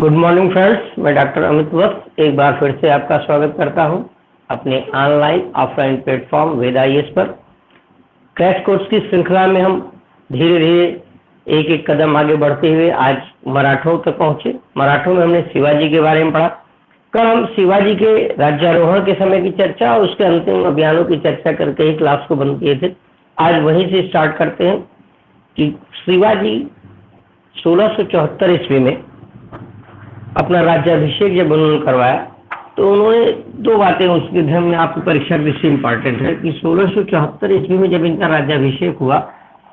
Good morning friends, मैं doctor Amit वत्स एक बार फिर से आपका स्वागत करता हूं अपने ऑनलाइन ऑफलाइन प्लेटफॉर्म वेद IAS पर। क्रैश कोर्स की श्रृंखला में हम धीरे धीरे एक एक कदम आगे बढ़ते हुए आज मराठों तक पहुंचे। मराठों में हमने शिवाजी के बारे में पढ़ा। कल हम शिवाजी के राज्यारोहण के समय की चर्चा और उसके अंतिम अभियानों की चर्चा करके ही क्लास को बंद किए थे। आज वहीं से स्टार्ट करते हैं कि शिवाजी 1674 ईस्वी में अपना राज्याभिषेक जब उन्होंने करवाया तो उन्होंने दो बातें उसके ध्यान में आपकी परीक्षा दृष्टि इंपॉर्टेंट है कि 1674 ईस्वी में जब इनका राज्याभिषेक हुआ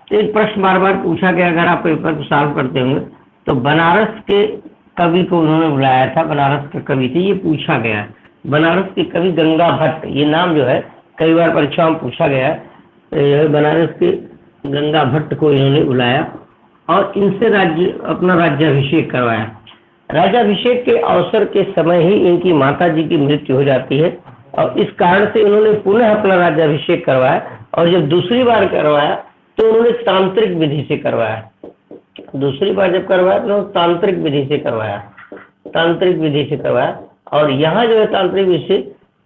तो एक प्रश्न बार बार पूछा गया, अगर आप पेपर को सॉल्व करते होंगे तो बनारस के कवि को उन्होंने बुलाया था। बनारस के कवि थे, ये पूछा गया। बनारस के कवि गंगा भट्ट, ये नाम जो है कई बार परीक्षाओं में पूछा गया है। बनारस के गंगा भट्ट को इन्होंने बुलाया और इनसे अपना राज्याभिषेक करवाया। राज्याभिषेक के अवसर के समय ही इनकी माता जी की मृत्यु हो जाती है और इस कारण से उन्होंने पुनः अपना राज्याभिषेक करवाया और जब दूसरी बार करवाया तो उन्होंने तांत्रिक विधि से करवाया। दूसरी बार जब करवाया तो उन्होंने तांत्रिक विधि से करवाया और यहाँ जो है तांत्रिक विधि से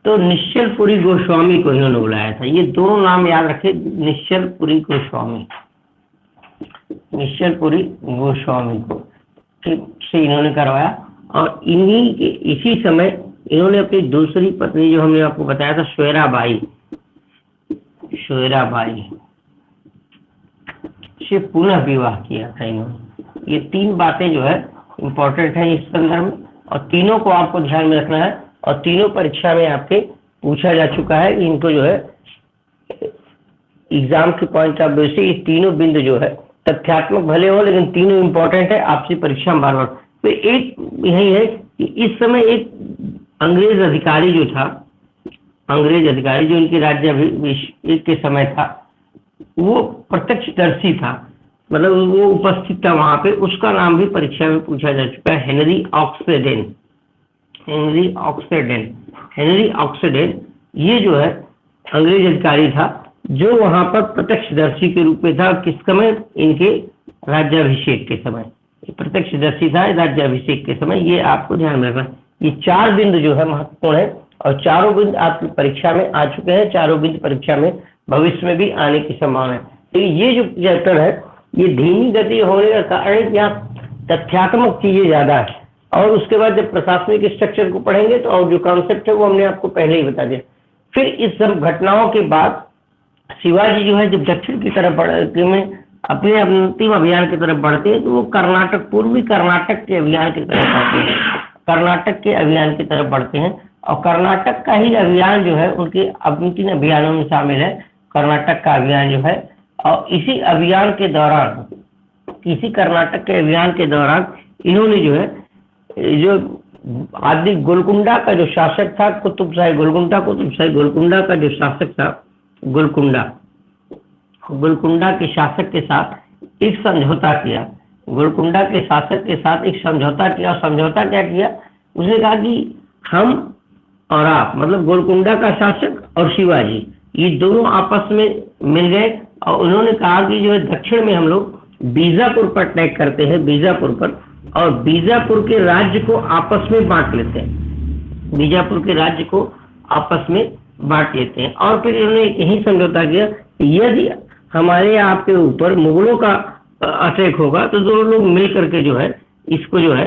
तो निश्चलपुरी गोस्वामी को इन्होंने बुलाया था। ये दोनों नाम याद रखे, निश्चलपुरी गोस्वामी को से इन्होंने करवाया और इन्हीं के इसी समय इन्होंने अपनी दूसरी पत्नी जो हमने आपको बताया था श्वेराबाई से पुनः विवाह किया था इन्होंने। ये तीन बातें जो है इम्पोर्टेंट है इस संदर्भ में और तीनों को आपको ध्यान में रखना है और तीनों परीक्षा में आपके पूछा जा चुका है। इनको जो है एग्जाम के पॉइंट ऑफ व्यू से ये तीनों बिंदु जो है तथ्यात्मक भले हो लेकिन तीनों इंपॉर्टेंट है आपसी परीक्षा में बार बार। तो एक यही है कि इस समय एक अंग्रेज अधिकारी जो इनके राज्याभिषेक के समय था वो प्रत्यक्षदर्शी था, मतलब वो उपस्थित था वहां पे। उसका नाम भी परीक्षा में पूछा जा चुका है, हेनरी ऑक्सेडेन। ये जो है अंग्रेज अधिकारी था जो वहां पर प्रत्यक्षदर्शी के रूप में था। किस समय? इनके राज्याभिषेक के समय प्रत्यक्षदर्शी था राज्याभिषेक के समय। ये आपको ध्यान में रखना। ये चार बिंदु जो है महत्वपूर्ण है और चारों बिंदु आपकी परीक्षा में आ चुके हैं। चारों बिंदु परीक्षा में भविष्य में भी आने की संभावना है। तो ये जो चैप्टर है ये धीमी गति होने का कारण है कि यहाँ तथ्यात्मक चीजें ज्यादा है और उसके बाद जब प्रशासनिक स्ट्रक्चर को पढ़ेंगे तो और जो कॉन्सेप्ट है वो हमने आपको पहले ही बता दिया। फिर इस सब घटनाओं के बाद शिवाजी जो है जब दक्षिण की तरफ में अपने अंतिम अभियान की तरफ बढ़ते हैं तो वो पूर्वी कर्नाटक के अभियान की तरफ बढ़ते हैं और कर्नाटक का ही अभियान जो है उनके अंतिम अभियानों में शामिल है। कर्नाटक का अभियान जो है और इसी कर्नाटक के अभियान के दौरान इन्होंने जो है जो आदि गोलकुंडा का जो शासक था कुतुब शाही गोलकुंडा का जो शासक था गोलकुंडा के शासक के साथ एक समझौता किया। गोलकुंडा के शासक के साथ एक समझौता किया। समझौता क्या किया? उसने कहा कि हम और आप, मतलब गोलकुंडा का शासक और शिवाजी, ये दोनों आपस में मिल गए और उन्होंने कहा कि जो है दक्षिण में हम लोग बीजापुर पर अटैक करते हैं, बीजापुर पर, और बीजापुर के राज्य को आपस में बांट लेते हैं। और फिर इन्होंने यही समझौता किया कि यदि हमारे आपके ऊपर मुगलों का अटैक होगा तो दोनों लोग मिल करके जो है इसको जो है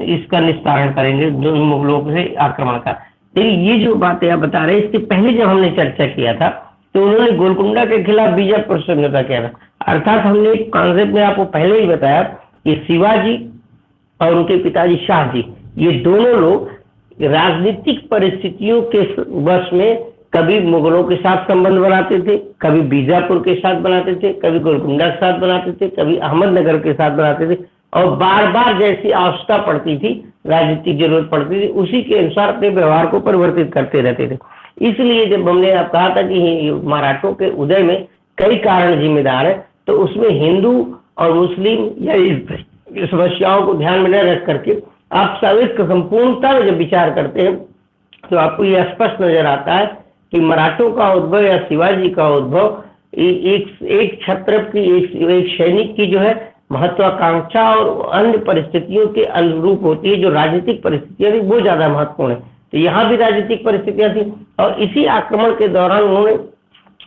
इसका निस्तारण करेंगे दोनों मुगलों से आक्रमण का। लेकिन ये जो बातें आप बता रहे हैं इसके पहले जब हमने चर्चा किया था तो उन्होंने गोलकुंडा के खिलाफ बीजापुर समझौता किया था। अर्थात हमने एक कॉन्सेप्ट में आपको पहले ही बताया कि शिवाजी और उनके पिताजी शाहजी, ये दोनों लोग राजनीतिक परिस्थितियों के वश में कभी मुगलों के साथ संबंध बनाते थे, कभी बीजापुर के साथ बनाते थे, कभी गोलकुंडा के साथ बनाते थे, कभी अहमदनगर के साथ बनाते थे और बार बार जैसी आवश्यकता पड़ती थी, राजनीतिक जरूरत पड़ती थी, उसी के अनुसार अपने व्यवहार को परिवर्तित करते रहते थे। इसलिए जब हमने आप कहा था कि मराठों के उदय में कई कारण जिम्मेदार है तो उसमें हिंदू और मुस्लिम या इस समस्याओं को ध्यान में न रख करके आप सब संपूर्णता में जब विचार करते हैं तो आपको यह स्पष्ट नजर आता है कि मराठों का उद्भव या शिवाजी का उद्भव एक क्षत्रप की एक सैनिक की जो है महत्वाकांक्षा और अन्य परिस्थितियों के अनुरूप होती है। जो राजनीतिक परिस्थितियां थी वो ज्यादा महत्वपूर्ण है, तो यहाँ भी राजनीतिक परिस्थितियां थी। और इसी आक्रमण के दौरान उन्होंने,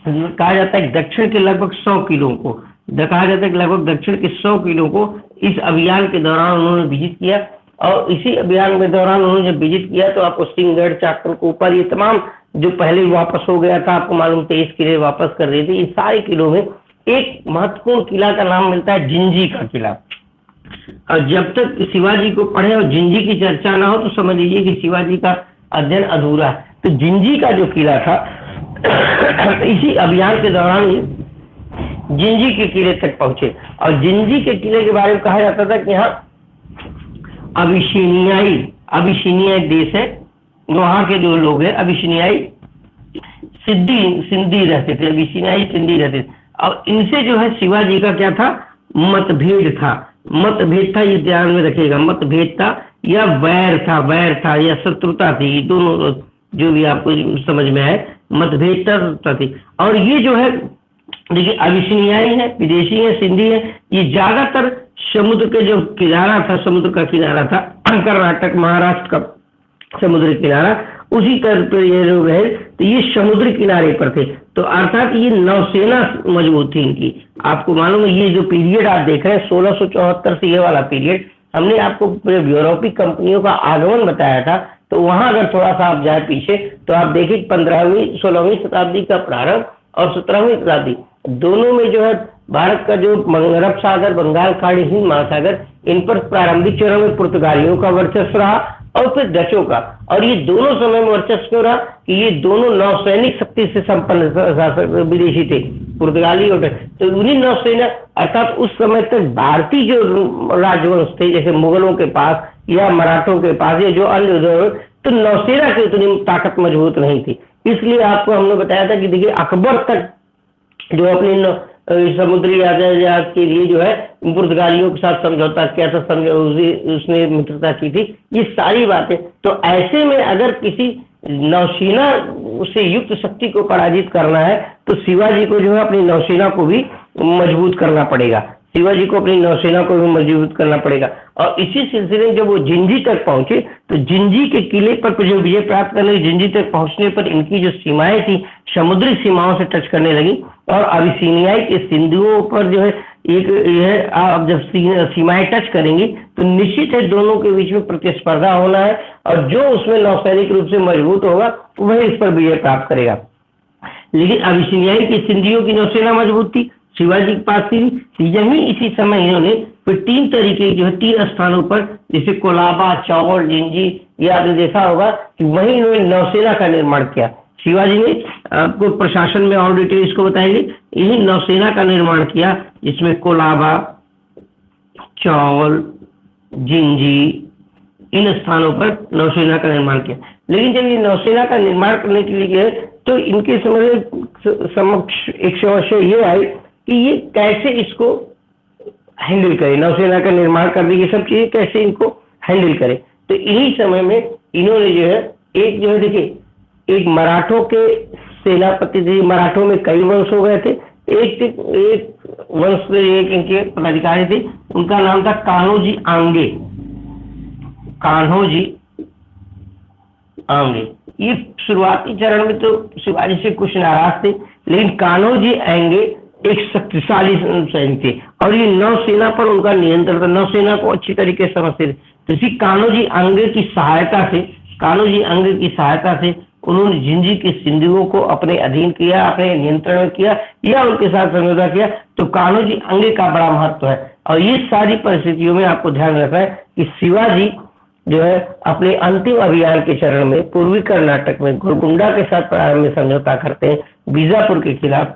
कहा जाता है दक्षिण के लगभग 100 किलो को, कहा जाता है कि लगभग दक्षिण के 100 किलो को इस अभियान के दौरान उन्होंने विजिट किया। और इसी अभियान के दौरान उन्होंने जब विजिट किया तो आपको सिंहगढ़, चाकल के ऊपर ये तमाम जो पहले वापस हो गया था, आपको मालूम 23 किले वापस कर रहे थे, इन सारे किलों में एक महत्वपूर्ण किला का नाम मिलता है जिंजी का किला। और जब तक शिवाजी को पढ़े और जिंजी की चर्चा ना हो तो समझ लीजिए कि शिवाजी का अध्ययन अधूरा है। तो जिंजी का जो किला था इसी अभियान के दौरान जिंजी के किले तक पहुंचे। और जिंजी के किले के बारे में कहा जाता था कि यहाँ अबिसिनियाई देश है, वहां के जो लोग हैं अबिसिनियाई सिंधी रहते थे, अबिसिनियाई सिंधी रहते थे। और इनसे जो है शिवाजी का क्या था, मतभेद था, ये ध्यान में रखिएगा, मतभेद था या वैर था या शत्रुता थी, दोनों जो भी आपको समझ में आए, मतभेदता थी। और ये जो है देखिए अबिसिनियाई है, विदेशी है, सिंधी है, ये ज्यादातर समुद्र के जो किनारा था, समुद्र का किनारा था, कर्नाटक महाराष्ट्र का समुद्री किनारा, उसी तरह पर ये लोग रहे, तो ये समुद्री किनारे पर थे। तो अर्थात ये नौसेना मजबूत थी इनकी। आपको मालूम है ये जो पीरियड आप देख रहे हैं 1674 से, ये वाला पीरियड हमने आपको यूरोपीय कंपनियों का आगमन बताया था। तो वहां अगर थोड़ा सा आप जाए पीछे तो आप देखिए 15वीं 16वीं शताब्दी का प्रारंभ और 17वीं शताब्दी दोनों में जो है भारत का जो अरब सागर, बंगाल खाड़ी, हिंद महासागर, इन पर प्रारंभिक चरण में पुर्तगालियों का वर्चस्व रहा और फिर डचों का। और ये दोनों समय में वर्चस्व क्यों रहा कि ये दोनों नौसैनिक शक्ति से संपन्न शासक विदेशी थे, पुर्तगाली और डच। तो उन्हीं नौसेना अर्थात उस समय तक भारतीय जो राजवंश थे जैसे मुगलों के पास या मराठों के पास या जो अन्य, तो नौसेना की उतनी ताकत मजबूत नहीं थी। इसलिए आपको हमने बताया था कि देखिए अकबर तक जो अपनी समुद्री यातायात के लिए जो है पुर्तगालियों के साथ समझौता किया था, उसने मित्रता की थी, ये सारी बातें। तो ऐसे में अगर किसी नौसेना से युक्त शक्ति को पराजित करना है तो शिवाजी को जो है अपनी नौसेना को भी मजबूत करना पड़ेगा, शिवाजी को अपनी नौसेना को भी मजबूत करना पड़ेगा। और इसी सिलसिले में जब वो जिंजी तक पहुंचे तो जिंजी के किले पर जो विजय प्राप्त करने, जिंजी तक पहुंचने पर इनकी जो सीमाएं थी समुद्री सीमाओं से टच करने लगी। और अबिसिनियाई के सिंधुओं पर जो है एक यह आप जब सीमाएं टच करेंगी तो निश्चित है दोनों के बीच में प्रतिस्पर्धा होना है, और जो उसमें नौसैनिक रूप से मजबूत होगा वह इस पर विजय प्राप्त करेगा। लेकिन अबिसिनियाई की सिंधियों की नौसेना मजबूत थी, शिवाजी के पास थी। यही इसी समय इन्होंने फिर 3 तरीके जो है 3 स्थानों पर जैसे कोलाबा, चौल, जिंजी, ये आपने देखा होगा कि वहीं इन्होंने नौसेना का निर्माण किया। शिवाजी ने, आपको प्रशासन में और डिटेल इसको बताएंगे, यही नौसेना का निर्माण किया जिसमें कोलाबा, चौल, जिंजी, इन स्थानों पर नौसेना का निर्माण किया। लेकिन जब ये नौसेना का निर्माण करने के लिए गए तो इनके समक्ष एक समस्या ये आई कि ये कैसे इसको हैंडल करे, नौसेना का निर्माण करने की सब चीजें कैसे इनको हैंडल करे। तो इन्हीं समय में इन्होंने जो है देखिए एक मराठों के सेनापति थे, मराठों में कई वंश हो गए थे, एक वंश से एक इनके पदाधिकारी थे, उनका नाम था कान्होजी आंगे। ये शुरुआती चरण में तो शिवाजी से कुछ नाराज थे, लेकिन कान्होजी आंगे एक शक्तिशाली सैनिक थे और ये नौसेना पर उनका नियंत्रण था, नौसेना को अच्छी तरीके से समझते थे। तो इसी कान्होजी आंगे की सहायता से उन्होंने जिंजी के सिंधुओं को अपने अधीन किया, अपने नियंत्रण में किया या उनके साथ समझौता किया। तो कान्होजी आंगे का बड़ा महत्व है। और ये सारी परिस्थितियों में आपको ध्यान रखना है कि शिवाजी जो है अपने अंतिम अभियान के चरण में पूर्वी कर्नाटक में गोलकुंडा के साथ प्रारंभ में समझौता करते हैं बीजापुर के खिलाफ,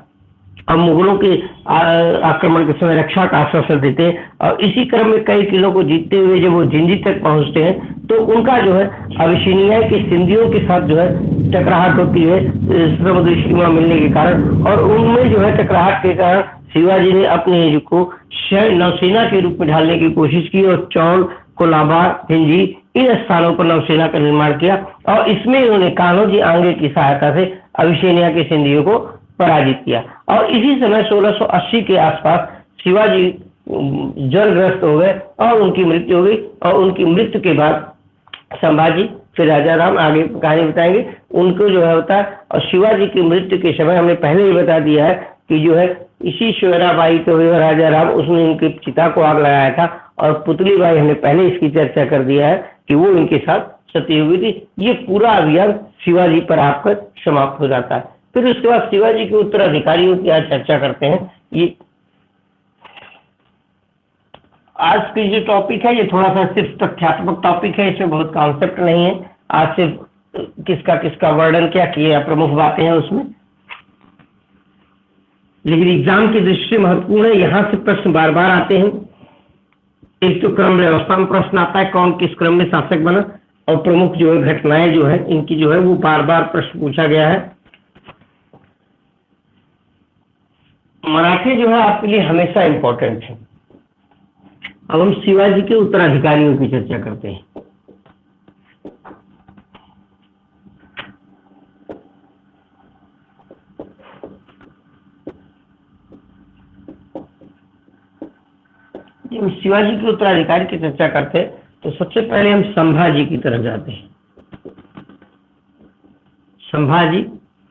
और मुगलों के आक्रमण के समय रक्षा का आश्वासन देते हैं। और इसी क्रम में कई किलों को जीतते हुए जब वो जिंजी तक पहुंचते हैं तो उनका जो है अबिसिनिया के सिंधियों के साथ जो है टकराहट होती है समुद्री सीमा मिलने के कारण, और उनमें जो है टकराहट के कारण शिवाजी ने अपने युग को नौसेना के रूप में ढालने की कोशिश की और चौल, कोलाबा, जिंजी इन स्थानों पर नौसेना का निर्माण किया। और इसमें उन्होंने कान्होजी आंगे की सहायता से अबिसिनिया के सिंधियों को पराजित किया। और इसी समय 1680 के आसपास शिवाजी ज्वरग्रस्त हो गए और उनकी मृत्यु हो गई। और उनकी मृत्यु के बाद संभाजी फिर राजा राम आगे कहानी बताएंगे उनको जो है होता है। और शिवाजी की मृत्यु के समय हमने पहले ही बता दिया है कि जो है इसी श्वेराबाई को राजा राम उसने इनकी चिता को आग लगाया था। और पुतली बाई हमने पहले इसकी चर्चा कर दिया है कि वो इनके साथ सती हुई थी। ये पूरा अभियान शिवाजी पर आपका समाप्त हो जाता है। फिर उसके बाद शिवाजी के उत्तराधिकारियों की आज चर्चा करते हैं। ये आज की जो टॉपिक है ये थोड़ा सा सिर्फ तथ्यात्मक टॉपिक है, इसमें बहुत कॉन्सेप्ट नहीं है। आज सिर्फ किसका किसका वर्णन क्या किया प्रमुख बातें हैं उसमें, लेकिन एग्जाम की दृष्टि से महत्वपूर्ण है। यहाँ से प्रश्न बार बार आते हैं। एक तो क्रम व्यवस्था में प्रश्न आता है, कौन किस क्रम में शासक बना, और प्रमुख जो है घटनाएं जो है इनकी जो है वो बार बार प्रश्न पूछा गया है। मराठे जो है आपके लिए हमेशा इंपॉर्टेंट है। अब हम शिवाजी के उत्तराधिकारियों की चर्चा करते हैं। जब शिवाजी के उत्तराधिकारी की चर्चा करते हैं तो सबसे पहले हम संभाजी की तरफ जाते हैं। संभाजी,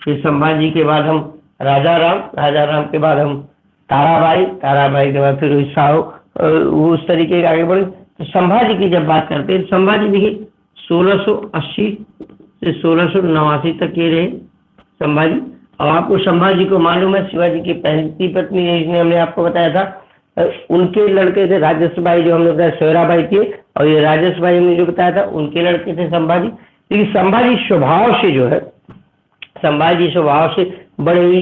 फिर संभाजी के बाद हम राजा राम के बाद हम ताराबाई के बाद फिर साहू, वो उस तरीके के आगे बढ़े। तो संभाजी की जब बात करते हैं, संभाजी देखिए 1680 से 1689 तक ये रहे संभाजी। और आपको संभाजी को मालूम है शिवाजी की पहली पत्नी जिसने हमने आपको बताया था, उनके लड़के थे राजस बाई, जो हमने बताया सोयराबाई थे, और ये राजस बाई हमने जो बताया था उनके लड़के थे संभाजी। लेकिन संभाजी स्वभाव से जो है, संभाजी स्वभाव से बड़े ही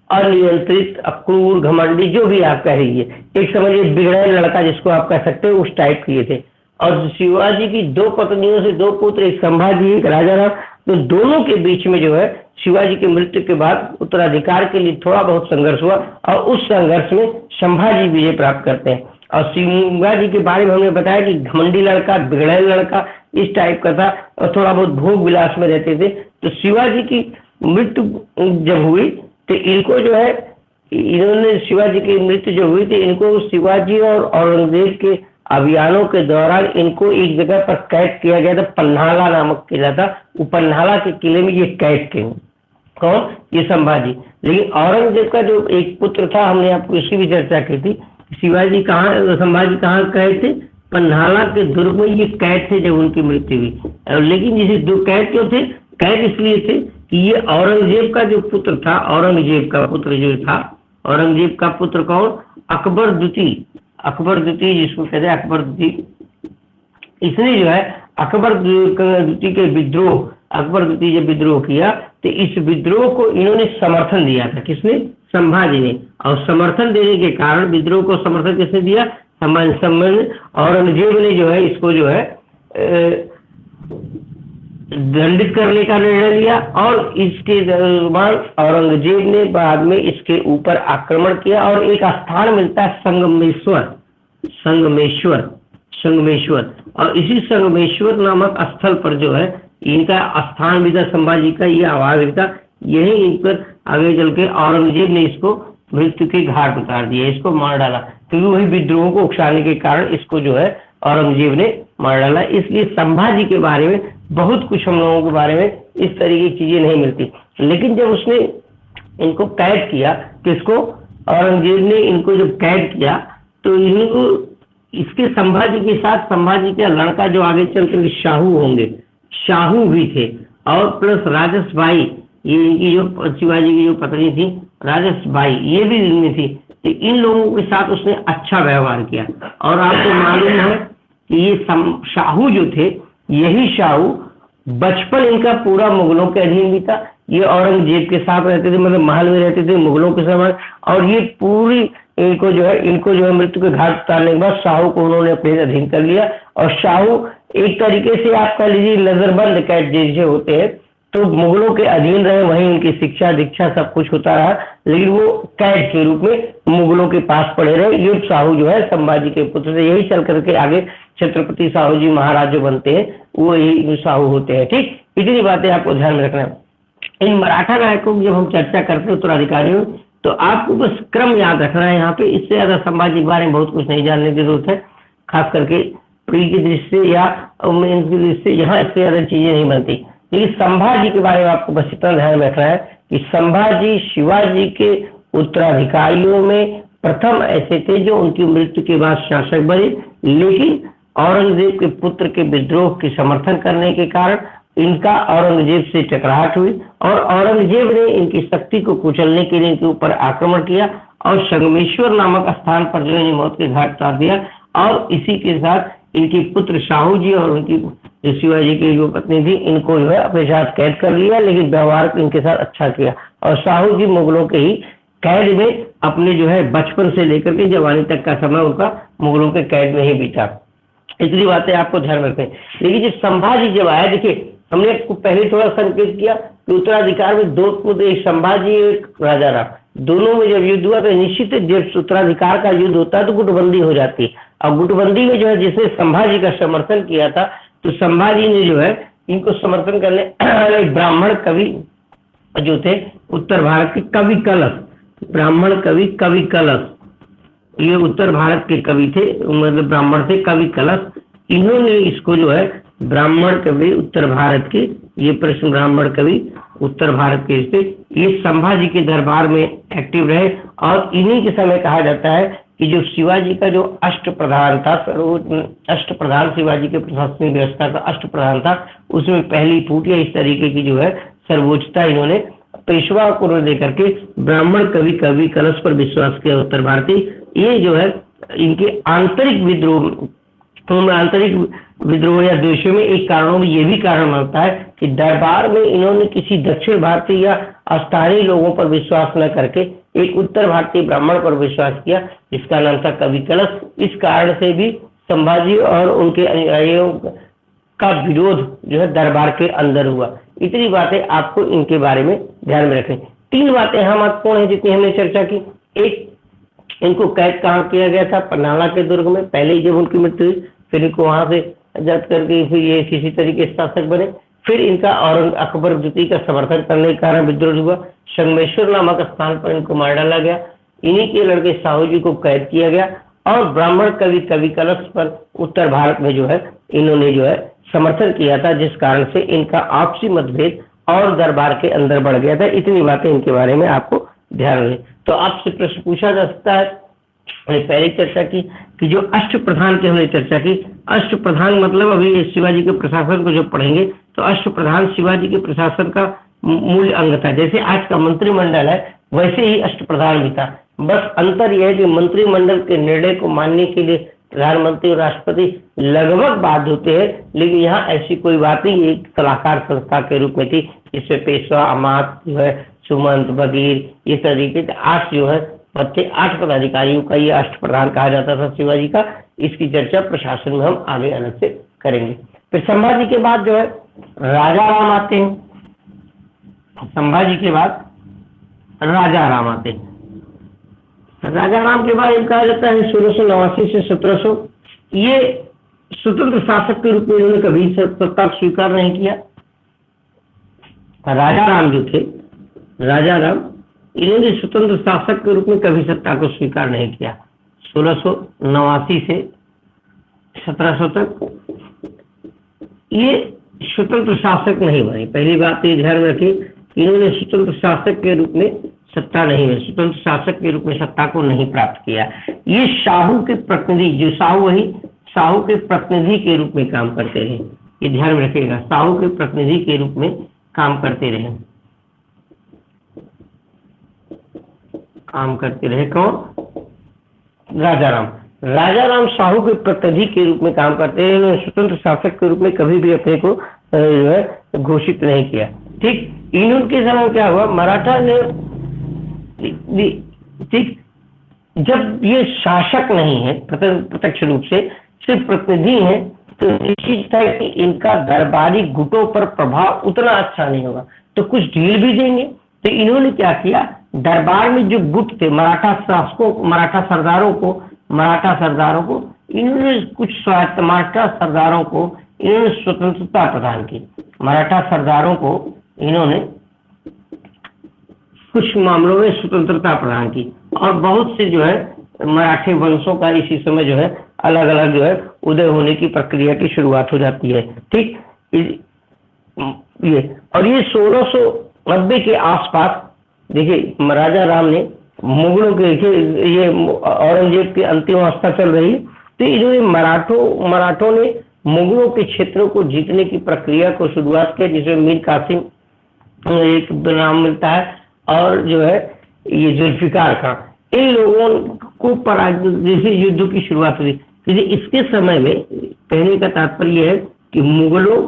अनियंत्रित, अक्रूर, घमंडी, जो भी आप कह रही है, एक समझिए बिगड़ैल लड़का जिसको आप कह सकते हो, उस टाइप के थे। और शिवाजी की दो पत्नियों से दो पुत्र, एक संभाजी एक राजा राम, तो दोनों के बीच में जो है शिवाजी की मृत्यु के बाद उत्तराधिकार के लिए थोड़ा बहुत संघर्ष हुआ, और उस संघर्ष में संभाजी विजय प्राप्त करते हैं। और शिवाजी के बारे में हमने बताया कि घमंडी लड़का, बिगड़ैल लड़का, इस टाइप का था, और थोड़ा बहुत भोग विलास में रहते थे। तो शिवाजी की मृत्यु जब हुई तो इनको जो है, इन्होंने शिवाजी की मृत्यु जो हुई थी, इनको शिवाजी और औरंगजेब के अभियानों के दौरान इनको एक जगह पर कैद किया गया था। पन्हाला नामक किला था, वो पन्हाला के किले में ये कैद थे। कौन? ये संभाजी। लेकिन औरंगजेब का जो एक पुत्र था, हमने आपको इसकी भी चर्चा की थी। शिवाजी कहाँ, संभाजी कहाँ कैद थे? पन्हाला के दुर्ग में ये कैद थे जब उनकी मृत्यु हुई। लेकिन जिसे दो कैद क्यों थे? कैद इसलिए थे कि ये औरंगजेब का जो पुत्र था, औरंगजेब का पुत्र जो था, औरंगजेब का पुत्र कौन? अकबर द्वितीय, अकबर द्वितीय जिसको कहते हैं अकबर द्वितीय, इसने जो है अकबर द्वितीय के विद्रोह, अकबर द्वितीय जब विद्रोह किया तो इस विद्रोह को इन्होंने समर्थन दिया था। किसने? संभाजी ने। और समर्थन देने के कारण, विद्रोह को समर्थन किसने दिया? संभाजी। औरंगजेब ने जो है इसको जो है दंडित करने का निर्णय लिया, और इसके बाद औरंगजेब ने बाद में इसके ऊपर आक्रमण किया। और एक स्थान मिलता है संगमेश्वर, संगमेश्वर, संगमेश्वर, और इसी संगमेश्वर नामक स्थल पर जो है इनका स्थान भी था संभाजी का, ये आवाज भी था। यही इन पर आगे चल के औरंगजेब ने इसको मृत्यु के घाट उतार दिया, इसको मार डाला, क्योंकि वही विद्रोह को उकसाने के कारण इसको जो है औरंगजेब ने मार डाला। इसलिए संभाजी के बारे में बहुत कुछ हम लोगों के बारे में इस तरीके की चीजें नहीं मिलती। लेकिन जब उसने इनको कैद किया, किसको? औरंगजेब ने इनको जब कैद किया तो इनको, इसके संभाजी के साथ संभाजी का लड़का जो आगे चल कर शाहू होंगे, शाहू भी थे, और प्लस राजस बाई, ये इनकी जो शिवाजी की जो पत्नी थी राजस बाई, ये भी इनमें थी। तो इन लोगों के साथ उसने अच्छा व्यवहार किया। और आपको मालूम है कि ये शाहू जो थे, यही शाहू बचपन इनका पूरा मुगलों के अधीन भी था। ये औरंगजेब के साथ रहते थे, मतलब महल में रहते थे मुगलों के समय। और ये पूरी इनको जो है मृत्यु के घाट उतारने के बाद शाहू को उन्होंने अपने अधीन कर लिया। और शाहू एक तरीके से आप कह लीजिए नजरबंद कैद जैसे होते हैं, तो मुगलों के अधीन रहे, वहीं उनकी शिक्षा दीक्षा सब कुछ होता रहा, लेकिन वो कैद के रूप में मुगलों के पास पड़े रहे। ये शाहू जो है संभाजी के पुत्र से, यही चल करके आगे छत्रपति साहू जी महाराज जो बनते हैं वो यही शाहू होते हैं। ठीक, इतनी बातें आपको ध्यान में रखना है। इन मराठा नायकों की जब हम चर्चा करते हैं उत्तराधिकारियों, तो आपको बस क्रम याद रखना है यहाँ पे, इससे ज्यादा संभाजी के बारे में बहुत कुछ नहीं जानने की जरूरत है, खास करके प्री की दृष्टि से या मेंस की दृष्टि से यहाँ इससे ज्यादा चीजें नहीं बनती। लेकिन संभाजी के बारे में आपको बस इतना ध्यान में रखना है कि संभाजी शिवाजी के उत्तराधिकारियों में प्रथम ऐसे थे जो उनकी मृत्यु के बाद शासक बने, लेकिन औरंगजेब के पुत्र के विद्रोह के समर्थन करने के कारण इनका औरंगजेब से टकराहट हुई और औरंगजेब ने इनकी शक्ति को कुचलने के लिए इनके ऊपर आक्रमण किया और संगमेश्वर नामक स्थान पर जो है मौत के घाट उतार दिया। और इसी के साथ इनके पुत्र शाहू जी और उनकी जो शिवाजी की जो पत्नी थी, इनको जो है अपने साथ कैद कर लिया, लेकिन व्यवहार इनके साथ अच्छा किया। और शाहू जी मुगलों के ही कैद में अपने जो है बचपन से लेकर के जवानी तक का समय उनका मुगलों के कैद में ही बीता। इतनी बातें आपको ध्यान में रखें। लेकिन जब संभाजी जब आया, देखिए हमने आपको पहले थोड़ा संकेत किया कि उत्तराधिकार में दो पुत्र, एक संभाजी एक राजा राम, दोनों में जब युद्ध हुआ तो निश्चित जब उत्तराधिकार का युद्ध होता है तो गुटबंदी हो जाती है। और गुटबंदी में जो है जिसने संभाजी का समर्थन किया था, तो संभाजी ने जो है इनको समर्थन करने ब्राह्मण कवि जो थे उत्तर भारत के कवि कलश, ब्राह्मण कवि कवि कलश, ये उत्तर भारत के कवि थे, मतलब ब्राह्मण थे, कवि कलश, इन्होंने इसको जो है ब्राह्मण कवि उत्तर भारत के, ये प्रश्न ब्राह्मण कवि उत्तर भारत के थे, ये संभाजी के दरबार में एक्टिव रहे। और इन्हीं के समय कहा जाता है कि जो शिवाजी का जो अष्ट प्रधान था, अष्ट प्रधान शिवाजी के प्रशासनिक व्यवस्था का अष्ट प्रधान था, उसमें पहली फूट या इस तरीके की जो है सर्वोच्चता इन्होंने पेशवा को लेकर के ब्राह्मण कवि कवि कलश पर विश्वास किया उत्तर भारतीय। ये जो है इनके आंतरिक विद्रोह या द्वेषों में एक कारणों में ये भी कारण होता है कि दरबार में इन्होंने किसी दक्षिण भारतीय या स्थानीय लोगों पर विश्वास न करके एक उत्तर भारतीय ब्राह्मण पर विश्वास किया, जिसका नाम था कवि कलश। इस कारण से भी संभाजी और उनके अनुयायियों का विरोध जो है दरबार के अंदर हुआ। इतनी बातें आपको इनके बारे में ध्यान में रखें। तीन बातें हम महत्वपूर्ण है जितनी हमने चर्चा की। एक, इनको कैद कहाँ किया गया था? पन्नाला के दुर्ग में, पहले ही जब उनकी मृत्यु हुई, फिर इनको वहां से जब्त करके फिर ये किसी तरीके से शासक बने। फिर इनका औरंग अकबर द्वितीय का समर्थन करने के कारण विद्रोह हुआ, संगमेश्वर नामक स्थान पर इनको मार डाला गया। इन्हीं के लड़के साहू जी को कैद किया गया और ब्राह्मण कवि कवि कलश पर उत्तर भारत में जो है इन्होंने जो है समर्थन किया था, जिस कारण से इनका आपसी मतभेद और दरबार के अंदर बढ़ गया था। इतनी बातें इनके बारे में आपको ध्यान रहे। तो आपसे प्रश्न पूछा जा सकता है, हमने पहले चर्चा की कि जो अष्ट प्रधान की हमने चर्चा की, अष्ट प्रधान मतलब अभी शिवाजी के प्रशासन को जब पढ़ेंगे तो अष्ट प्रधान शिवाजी के प्रशासन का मूल अंग था। जैसे आज का मंत्रिमंडल है वैसे ही अष्ट प्रधान भी था। बस अंतर यह है कि मंत्रिमंडल के निर्णय को मानने के लिए प्रधानमंत्री और राष्ट्रपति लगभग बाध्य होते हैं, लेकिन यहाँ ऐसी कोई बात नहीं। एक सलाहकार संस्था के रूप में थी, जिसमें पेशवा, अमात जो है, सुमंत, बगीर, ये तरीके के 8 जो है बच्चे, 8 पदाधिकारियों का ये अष्ट प्रधान कहा जाता था शिवाजी का। इसकी चर्चा प्रशासन में हम आगे अलग से करेंगे। फिर संभाजी के बाद जो है राजा राम आते हैं। संभाजी के बाद राजा राम आते हैं। राजा राम के बारे में कहा जाता है 1689 से 1700, ये स्वतंत्र शासक के रूप में इन्होंने कभी सत्ता स्वीकार नहीं किया। राजा राम जो थे, राजा राम, इन्होंने स्वतंत्र शासक के रूप में कभी सत्ता को स्वीकार नहीं किया। 1689 से 1700 तक ये स्वतंत्र शासक नहीं बने। पहली बात ये ध्यान रखिए, इन्होंने स्वतंत्र शासक के रूप में सत्ता नहीं है, स्वतंत्र शासक के रूप में सत्ता को नहीं प्राप्त किया। ये शाहू के प्रतिनिधि, जो साहू वही साहू के प्रतिनिधि के रूप में काम करते रहे। ये ध्यान में रखिएगा, साहू के प्रतिनिधि के रूप में काम करते रहे। कौन? राजा राम। राजा राम साहू के प्रतिनिधि के रूप में काम करते हैं। इन्होंने स्वतंत्र शासक के रूप में कभी भी अपने को जो है घोषित नहीं किया। ठीक, इनके समय क्या हुआ, मराठा ने, ठीक, जब ये शासक नहीं है प्रत्यक्ष रूप से, सिर्फ प्रतिनिधि है, तो निश्चित है कि इनका दरबारी गुटों पर प्रभाव उतना अच्छा नहीं होगा, तो कुछ ढील भी देंगे। तो इन्होंने क्या किया, दरबार में जो गुट थे, मराठा शासकों, मराठा सरदारों को इन्होंने कुछ स्वायत्त, मराठा सरदारों को इन्होंने स्वतंत्रता प्रदान की। मराठा सरदारों को इन्होंने कुछ मामलों में स्वतंत्रता प्रदान की, और बहुत से जो है मराठे वंशों का इसी समय जो है अलग अलग जो है उदय होने की प्रक्रिया की शुरुआत हो जाती है। ठीक, ये और ये 1690 के आसपास देखिए राजा राम ने मुगलों के, ये औरंगजेब की अंतिम अवस्था चल रही है, तो इन्होंने मराठों ने मुगलों के क्षेत्रों को जीतने की प्रक्रिया को शुरुआत किया, जिसमें मीर कासिम एक नाम मिलता है, और जो है ये जुल्फिकार खां, इन लोगों को जैसे युद्ध की शुरुआत हुई। इसके समय में कहने का तात्पर्य है कि मुगलों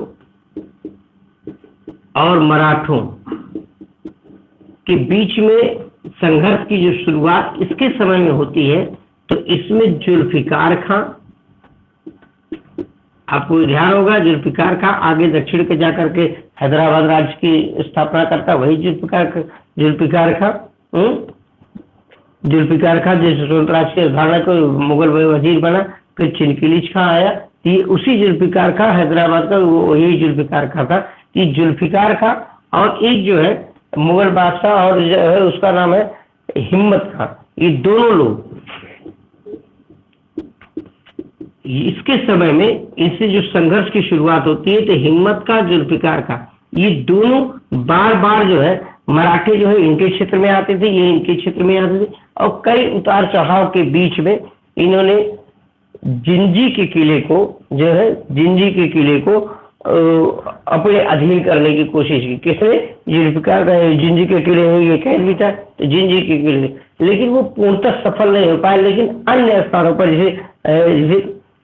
और मराठों के बीच में संघर्ष की जो शुरुआत इसके समय में होती है, तो इसमें जुल्फिकार खां, आपको ध्यान होगा जुल्फिकार खां आगे दक्षिण के जाकर के हैदराबाद राज्य की स्थापना करता, वही जुल्फिकार खां जैसे स्वतंत्र राज्य की धारणा को मुगल वजीर बना, फिर चिनकिलीज खां आया, ये उसी जुल्फिकार खां हैदराबाद का वही जुल्फिकार खां था। कि जुल्फिकार खां और एक जो है मुगल बादशाह और जो है उसका नाम है हिम्मत खां, ये दोनों लोग इसके समय में इनसे जो संघर्ष की शुरुआत होती है, तो हिम्मत का जुल्फिकार खां ये दोनों बार बार जो है मराठे जो है इनके क्षेत्र में आते थे, ये इनके क्षेत्र में आते थे, और कई उतार चढ़ाव के बीच में इन्होंने जिंजी के किले को जो है अपने अधीन करने की कोशिश की। किसने? जुल्फिकार खां। जिंजी के किले में ये कैद भी था, तो जिंजी के किले, लेकिन वो पूर्णतः सफल नहीं हो पाए। लेकिन अन्य स्थानों पर जैसे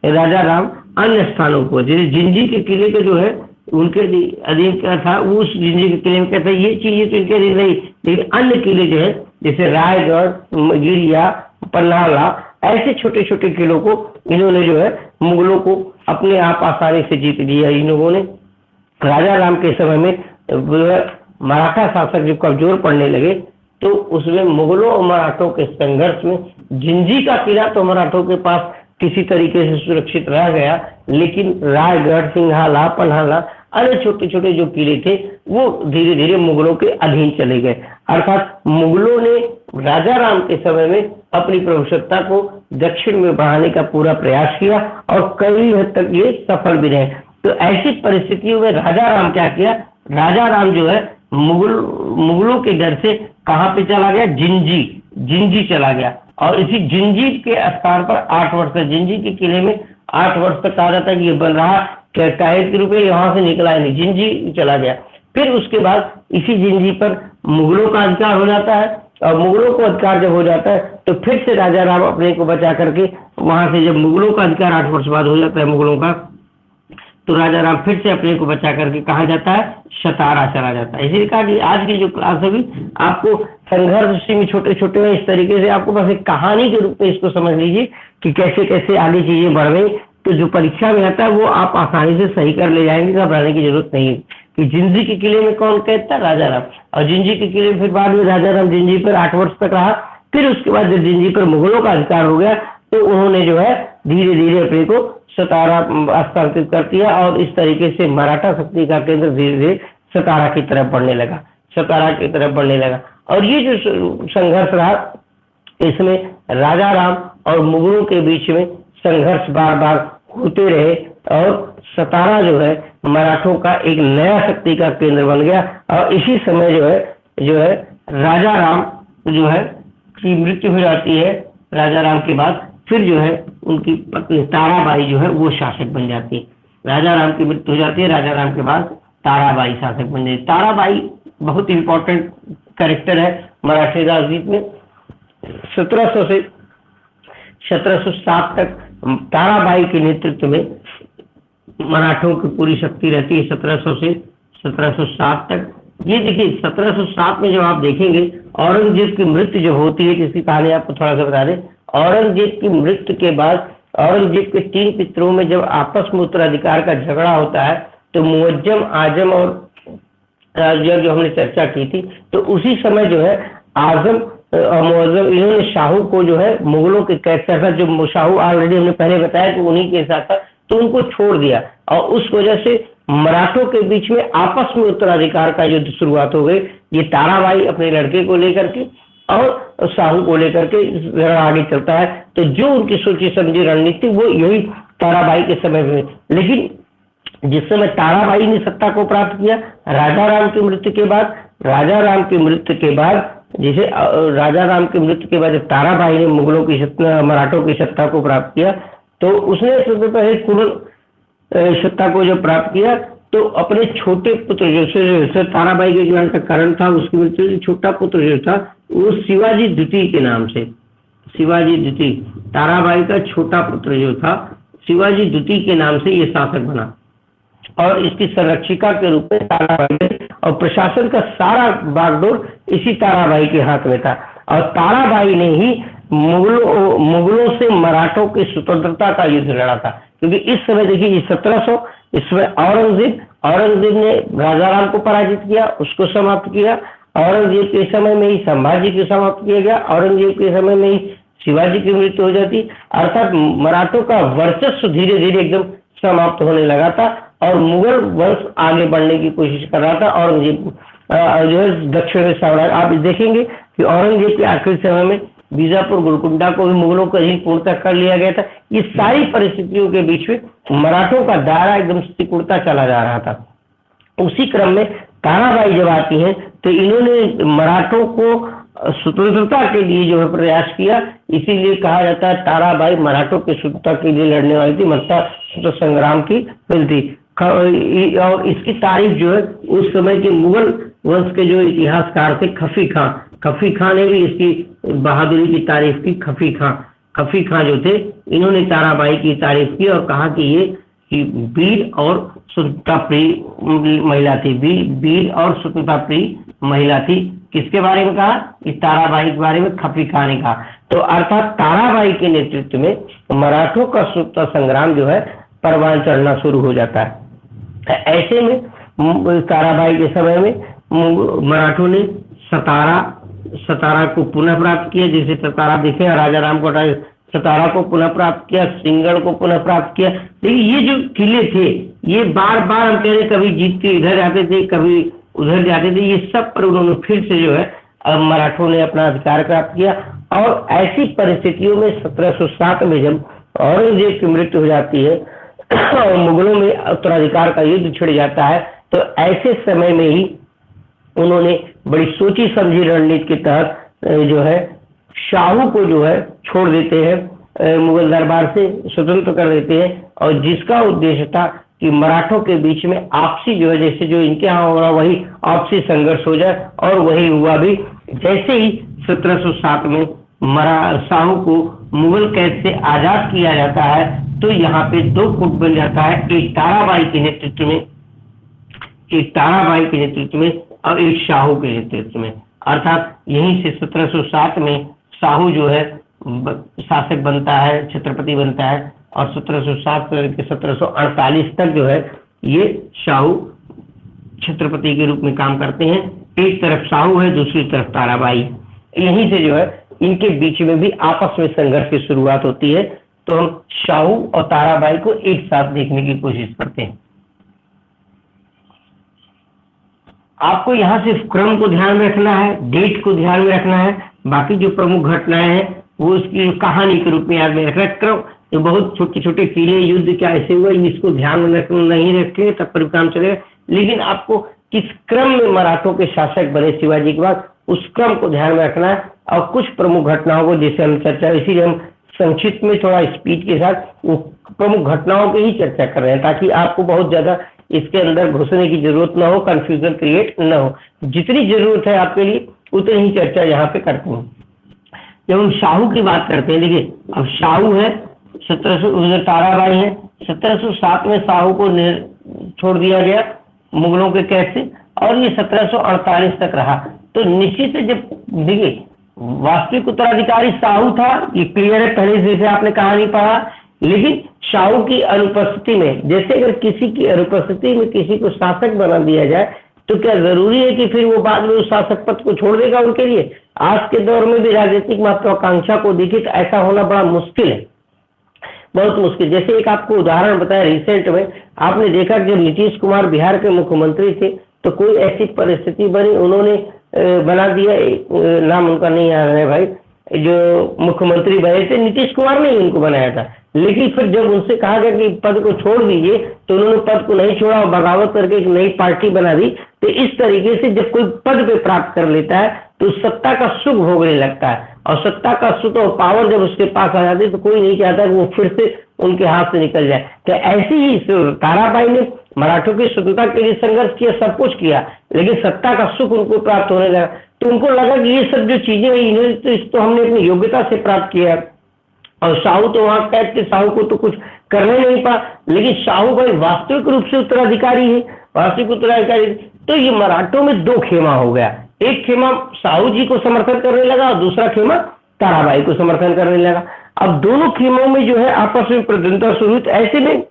राजा राम अन्य स्थानों पर, जैसे जिंजी के किले को जो है उनके अधीन क्या था, वो उस जिंजी के किले में कहता है ये चीजें तो इनके अधीन नहीं, लेकिन अन्य किले जो है जैसे रायगढ़, गिरिया, पन्हाला, ऐसे छोटे छोटे किलों को इन्होंने जो है मुगलों को अपने आप आसानी से जीत लिया इन लोगों ने। राजा राम के समय में मराठा शासक जब कमजोर पड़ने लगे, तो उसमें मुगलों और मराठों के संघर्ष में जिंजी का किला तो मराठों के पास किसी तरीके से सुरक्षित रह गया, लेकिन रायगढ़, सिंघाला, पन्हाला, अन्य छोटे छोटे जो किले थे वो धीरे धीरे मुगलों के अधीन चले गए। अर्थात मुगलों ने राजा राम के समय में अपनी प्रभुसत्ता को दक्षिण में बढ़ाने का पूरा प्रयास किया, और कई हद तक ये सफल भी रहे। तो ऐसी परिस्थितियों में राजा राम क्या किया, राजा राम जो है मुगलों के डर से कहाँ पे चला गया, जिंजी चला गया, और इसी जिंजी के स्थान पर 8 वर्ष तक, जिंजी के किले में 8 वर्ष तक कहा जाता है कि ये बन रहा, कैद के रूप में यहाँ से निकला नहीं, जिंजी चला गया। फिर उसके बाद इसी जिंजी पर मुगलों का अधिकार हो जाता है, और मुगलों को अधिकार जब हो जाता है, तो फिर से राजा राम अपने को बचा करके वहां से, जब मुगलों का अधिकार 8 वर्ष बाद हो जाता है मुगलों का, तो राजा राम फिर से अपने को बचा करके कहा जाता है सतारा चला जाता है। इसीलिए कहा कि आज की जो क्लास है आपको संघर्ष में छोटे छोटे में इस तरीके से आपको बस एक कहानी के रूप में इसको समझ लीजिए कि कैसे कैसे आगे चीजें बढ़ गई, तो जो परीक्षा में आता है वो आप आसानी से सही कर ले जाएंगे, घबराने की जरूरत नहीं है। कि जिंजी के किले में कौन कैद था, राजा राम, और जिंजी के किले में फिर बाद में राजा राम जिंजी पर 8 वर्ष तक रहा। फिर उसके बाद जब जिंजी पर मुगलों का अधिकार हो गया, तो उन्होंने जो है धीरे धीरे अपने को सतारा हस्तांतरित कर दिया, और इस तरीके से मराठा शक्ति का केंद्र धीरे धीरे सतारा की तरफ बढ़ने लगा। और ये जो संघर्ष रहा, इसमें राजा राम और मुगलों के बीच में संघर्ष बार बार होते रहे, और सतारा जो है मराठों का एक नया शक्ति का केंद्र बन गया। और इसी समय जो है राजा राम जो है की मृत्यु हो जाती है। राजा राम के बाद फिर जो है उनकी पत्नी ताराबाई जो है वो शासक बन जाती है। राजा राम की मृत्यु हो जाती है, राजा राम के बाद ताराबाई शासक बन जाती है। ताराबाई बहुत इंपॉर्टेंट कैरेक्टर है मराठी राजनीति में। 1700 से 1707 तक ताराबाई के नेतृत्व में मराठों की पूरी शक्ति रहती है, 1700 से 1707 तक। ये देखिए 1707 में जब आप देखेंगे औरंगजेब की मृत्यु जो होती है, जिसकी कहानी आपको थोड़ा सा बता दें। औरंगजेब की मृत्यु के बाद औरंगजेब के 3 पितरों में जब आपस में उत्तराधिकार का झगड़ा होता है, तो मुअज्जम, आजम और राजौर जो हमने चर्चा की थी, तो उसी समय जो है आजम और मुअज्जम इन्होंने शाहू को जो है मुगलों के कैद था, जो शाहू ऑलरेडी हमने पहले बताया कि उन्हीं के साथ था, तो उनको छोड़ दिया। और उस वजह से मराठों के बीच में आपस में उत्तराधिकार का युद्ध शुरुआत हो गई। ये ताराबाई अपने लड़के को लेकर के और शाहू को लेकर के आगे चलता है। तो जो उनकी सोची समझी रणनीति वो यही ताराबाई के समय में, लेकिन जिस समय ताराबाई ने सत्ता को प्राप्त किया राजा राम की मृत्यु के बाद, राजा राम की मृत्यु के बाद जिसे राजा राम की मृत्यु के बाद जब ताराबाई ने मुगलों की मराठों की सत्ता को प्राप्त किया, तो उसने सबसे पहले कुल सत्ता को जब प्राप्त किया तो अपने छोटे पुत्र जैसे ताराबाई के ज्ञान का कारण था उसकी मृत्यु से छोटा पुत्र जो था वो शिवाजी द्वितीय के नाम से, शिवाजी द्वितीय ताराबाई का छोटा पुत्र जो था शिवाजी द्वितीय के नाम से ये शासक बना और इसकी संरक्षिका के रूप में ताराबाई और प्रशासन का सारा बागडोर इसी ताराबाई के हाथ में था। और ताराबाई ने ही मुगलों से मराठों की स्वतंत्रता का युद्ध लड़ा था, क्योंकि इस समय देखिए 1700 इसमें औरंगजेब ने राजा राम को पराजित किया, उसको समाप्त किया। औरंगजेब के समय में ही संभाजी को समाप्त किया गया, औरंगजेब के समय में ही शिवाजी की मृत्यु हो जाती, अर्थात मराठों का वर्चस्व धीरे धीरे एकदम समाप्त होने लगा था और मुगल वंश आगे बढ़ने की कोशिश कर रहा था। औरंगजेब जो है दक्षिण में साम्राज्य, आप देखेंगे कि औरंगजेब के आखिरी समय में बीजापुर गोलकुंडा को भी मुगलों के अधीन पूर्णतः कर लिया गया था। ये सारी परिस्थितियों के बीच में मराठों का दायरा एकदम सिकुड़ता चला जा रहा था। उसी क्रम में ताराबाई जब आती हैं तो इन्होंने मराठों को स्वतंत्रता के लिए जो है प्रयास किया, इसीलिए कहा जाता है ताराबाई मराठों की स्वतंत्रता के लिए लड़ने वाली थी, मतलब स्वतंत्र संग्राम की फिर थी। और इसकी तारीफ जो है उस समय के मुगल वंश के जो इतिहासकार थे खफी खां ने भी इसकी बहादुरी की तारीफ की। खफी खां जो थे इन्होंने ताराबाई की तारीफ की और कहा कि ये वीर और स्वतंत्रता प्रिय महिला थी, वीर और स्वतंत्रता प्रिय महिला थी। किसके बारे में कहा? इस ताराबाई के बारे में खफी खां ने कहा। तो अर्थात ताराबाई के नेतृत्व में मराठों का स्वतंत्रता संग्राम जो है परवान चढ़ना शुरू हो जाता है। ऐसे में ताराबाई के समय में मराठों ने सतारा को पुनः प्राप्त किया, जिसे सतारा देखे राजा राम को सतारा को पुनः प्राप्त किया, सिंगड़ को पुनः प्राप्त किया। लेकिन ये जो किले थे ये बार बार हम कह रहे कभी जीत के इधर जाते थे कभी उधर जाते थे, ये सब पर उन्होंने फिर से जो है मराठों ने अपना अधिकार प्राप्त किया। और ऐसी परिस्थितियों में 1707 में जब औरंगजेब की मृत्यु हो जाती है और मुगलों में उत्तराधिकार का युद्ध छिड़ जाता है, तो ऐसे समय में ही उन्होंने बड़ी सोची समझी रणनीति के तहत जो है शाहू को जो है छोड़ देते हैं, मुगल दरबार से स्वतंत्र कर देते हैं। और जिसका उद्देश्य था कि मराठों के बीच में आपसी जो है जैसे जो इनके यहाँ हो रहा वही आपसी संघर्ष हो जाए, और वही हुआ भी। जैसे ही 1707 में शाहू को मुगल कैद से आजाद किया जाता है तो यहाँ पे दो गुट बन जाता है, एक ताराबाई के नेतृत्व में और एक शाहू के नेतृत्व में। अर्थात यहीं से 1707 में शाहू जो है शासक बनता है, छत्रपति बनता है, और 1707 से 1748 तक जो है ये शाहू छत्रपति के रूप में काम करते हैं। एक तरफ शाहू है, दूसरी तरफ ताराबाई। यहीं से जो है इनके बीच में भी आपस में संघर्ष की शुरुआत होती है। तो हम शाहू और ताराबाई को एक साथ देखने की कोशिश करते हैं। आपको यहाँ सिर्फ क्रम को ध्यान में रखना है, डेट को ध्यान में रखना है, बाकी जो प्रमुख घटनाएं हैं वो उसकी कहानी के रूप में याद में रखना है। क्रम तो बहुत छोटे छोटे किले युद्ध क्या ऐसे हुए इसको ध्यान में नहीं रखेंगे तब पर काम चलेगा, लेकिन आपको किस क्रम में मराठों के शासक बने शिवाजी के बाद उस क्रम को ध्यान में रखना है। और कुछ प्रमुख घटनाओं को जैसे हम चर्चा, इसीलिए हम संक्षिप्त में थोड़ा स्पीड के साथ वो प्रमुख घटनाओं की ही चर्चा कर रहे हैं ताकि आपको बहुत ज्यादा इसके अंदर घुसने की जरूरत ना हो, कंफ्यूजन क्रिएट ना हो। जितनी जरूरत है आपके लिए उतनी ही चर्चा यहाँ पे करते हैं। जब हम शाहू की बात करते हैं, देखिए अब शाहू है 1700, ताराबाई है 1707 में शाहू को छोड़ दिया गया मुगलों के कैद से और ये 1748 तक रहा। तो निश्चित से जब देखिए वास्तविक उत्तराधिकारी शाहू था, ये क्लियर है पहले जैसे आपने कहानी पढ़ा, लेकिन शाहू की अनुपस्थिति में, जैसे अगर किसी की अनुपस्थिति में किसी को शासक बना दिया जाए तो क्या जरूरी है कि फिर वो बाद में उस शासक पद को छोड़ देगा उनके लिए? आज के दौर में भी राजनीतिक महत्वाकांक्षा को देखिए तो ऐसा होना बड़ा मुश्किल है। बहुत मुश्किल। जैसे एक आपको उदाहरण बताया, रिसेंट में आपने देखा जब नीतीश कुमार बिहार के मुख्यमंत्री थे तो कोई ऐसी परिस्थिति बनी, उन्होंने बना दिया, नाम उनका नहीं आ रहा है भाई, जो मुख्यमंत्री बने थे नीतीश कुमार ने ही उनको बनाया था, लेकिन फिर जब उनसे कहा गया कि पद को छोड़ दीजिए तो उन्होंने पद को नहीं छोड़ा और बगावत करके एक नई पार्टी बना दी। तो इस तरीके से जब कोई पद पे प्राप्त कर लेता है तो सत्ता का सुख भोगने लगता है, और सत्ता का सुख और पावर जब उसके पास आ जाती है तो कोई नहीं चाहता कि वो फिर से उनके हाथ से निकल जाए। तो ऐसे ही ताराबाई ने मराठों की स्वतंत्रता के लिए संघर्ष किया, सब कुछ किया, लेकिन सत्ता का सुख उनको प्राप्त होने लगा तो उनको लगा कि ये सब जो चीजें इन्हें तो इसको हमने अपनी योग्यता से प्राप्त किया। और साहू तो वहां कैद के, साहू को तो कुछ करने नहीं पा, लेकिन साहू भाई वास्तविक रूप से उत्तराधिकारी है, वास्तविक उत्तराधिकारी। तो ये मराठों में दो खेमा हो गया, एक खेमा साहू जी को समर्थन करने लगा और दूसरा खेमा ताराबाई को समर्थन करने लगा। अब दोनों खेमों में जो है आपस में प्रतिद्वंद्विता शुरू हुई। ऐसे में